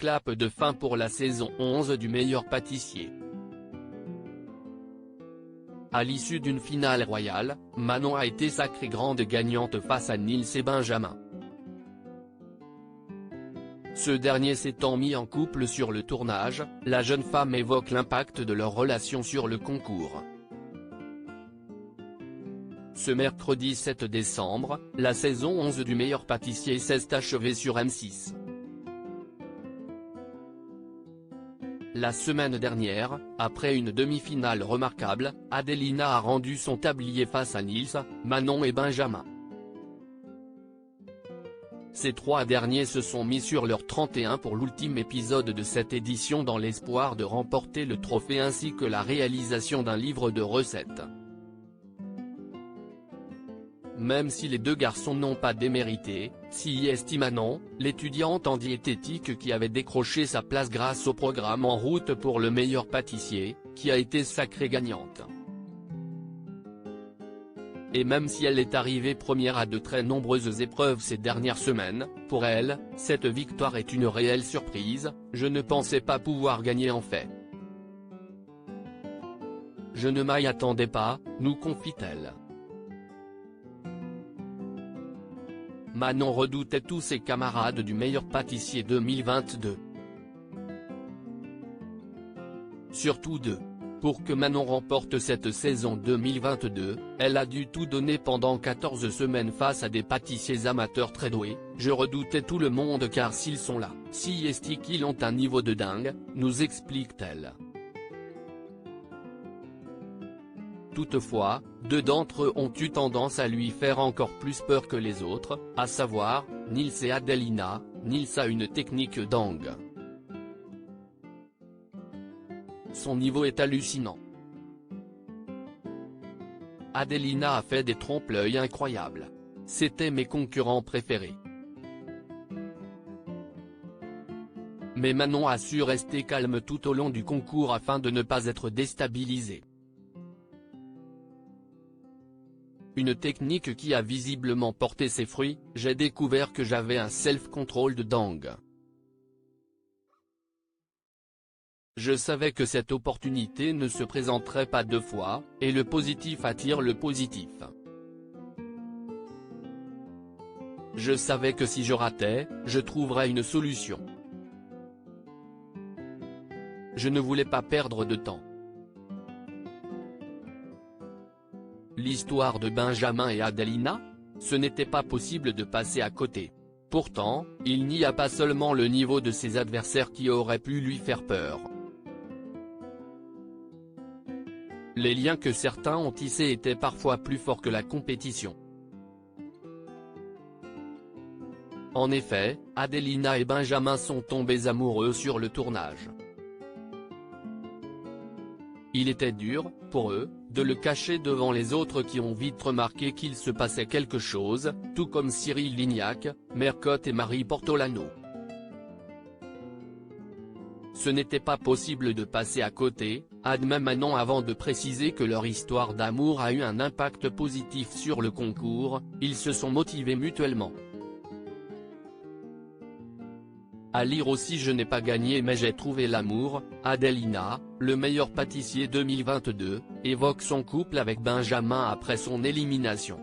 clap de fin pour la saison 11 du meilleur pâtissier. À l'issue d'une finale royale, Manon a été sacrée grande gagnante face à Nils et Benjamin. Ce dernier s'étant mis en couple sur le tournage, la jeune femme évoque l'impact de leur relation sur le concours. Ce mercredi 7 décembre, la saison 11 du meilleur pâtissier s'est achevée sur M6. La semaine dernière, après une demi-finale remarquable, Adelina a rendu son tablier face à Nils, Manon et Benjamin. Ces trois derniers se sont mis sur leur 31 pour l'ultime épisode de cette édition dans l'espoir de remporter le trophée ainsi que la réalisation d'un livre de recettes. Même si les deux garçons n'ont pas démérité, s'y estime Manon, l'étudiante en diététique qui avait décroché sa place grâce au programme En route pour le meilleur pâtissier, qui a été sacrée gagnante. Et même si elle est arrivée première à de très nombreuses épreuves ces dernières semaines, pour elle, cette victoire est une réelle surprise, je ne pensais pas pouvoir gagner en fait. Je ne m'y attendais pas, nous confie-t-elle. Manon redoutait tous ses camarades du meilleur pâtissier 2022. Surtout deux. Pour que Manon remporte cette saison 2022, elle a dû tout donner pendant 14 semaines face à des pâtissiers amateurs très doués. Je redoutais tout le monde car s'ils sont là, si est-ce qu'ils ont un niveau de dingue, nous explique-t-elle. Toutefois, deux d'entre eux ont eu tendance à lui faire encore plus peur que les autres, à savoir, Nils et Adelina. Nils a une technique dingue. Son niveau est hallucinant. Adelina a fait des trompe-l'œil incroyables. C'était mes concurrents préférés. Mais Manon a su rester calme tout au long du concours afin de ne pas être déstabilisée. Une technique qui a visiblement porté ses fruits, j'ai découvert que j'avais un self-control de dingue. Je savais que cette opportunité ne se présenterait pas deux fois, et le positif attire le positif. Je savais que si je ratais, je trouverais une solution. Je ne voulais pas perdre de temps. L'histoire de Benjamin et Adelina? Ce n'était pas possible de passer à côté. Pourtant, il n'y a pas seulement le niveau de ses adversaires qui aurait pu lui faire peur. Les liens que certains ont tissés étaient parfois plus forts que la compétition. En effet, Adelina et Benjamin sont tombés amoureux sur le tournage. Il était dur, pour eux, de le cacher devant les autres qui ont vite remarqué qu'il se passait quelque chose, tout comme Cyril Lignac, Mercotte et Marie Portolano. Ce n'était pas possible de passer à côté, admet Manon avant de préciser que leur histoire d'amour a eu un impact positif sur le concours, ils se sont motivés mutuellement. À lire aussi Je n'ai pas gagné mais j'ai trouvé l'amour, Adelina, le meilleur pâtissier 2022, évoque son couple avec Benjamin après son élimination.